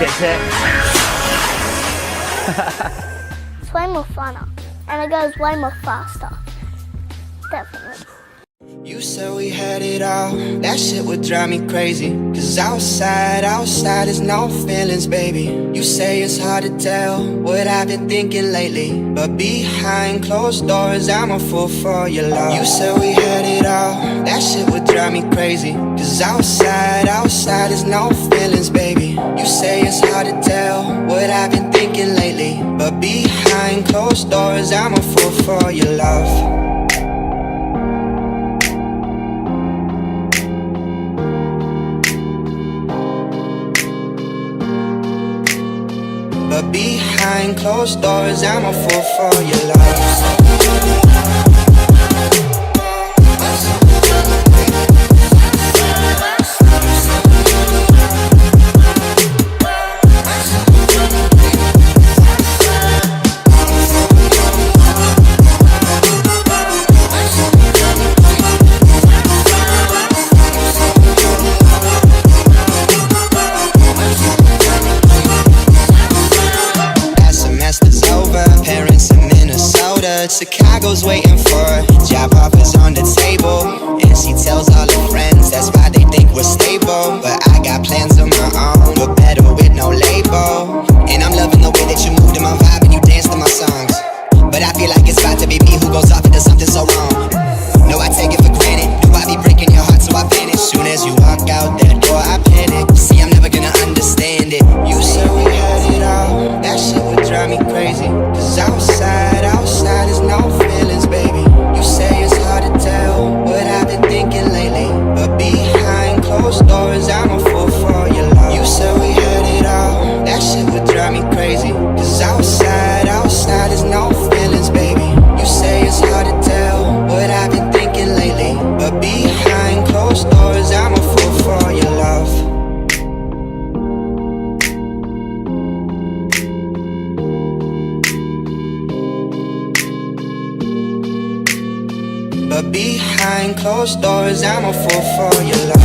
gets it. It's way more funner, and it goes way more faster. Definitely. You said we had it all, that shit would drive me crazy. Cause outside is no feelings, baby. You say it's hard to tell what I've been thinking lately, but behind closed doors, I'm a fool for your love. You said we had it all, that shit would drive me crazy. Cause outside is no feelings, baby. You say it's hard to tell what I've been thinking lately, but behind closed doors, I'm a fool for your love. But behind closed doors, I'm a fool for your love. Chicago's waiting for her, job offers on the table, and she tells all her friends that's why they think we're stable. But I got plans of my own, but better with no label. And I'm loving the way that you move to my vibe and you dance to my songs. But I feel like it's about to be me who goes off and does something so wrong. No, I take it for granted, do I be breaking your heart so I vanish? Soon as you walk out that door I panic, see I'm never gonna understand it. You said we had it all, that shit would drive me crazy. Cause outside is no feelings, baby. You say it's hard to tell what I've been thinking lately, but behind closed doors, I'm a fool for your love. You said we had it all, that shit would drive me crazy. Cause outside is no feelings, baby. You say it's hard to tell what I've been thinking lately, but behind closed doors, I'm a fool for your love. But behind closed doors, I'm a fool for your love.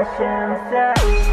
passion set.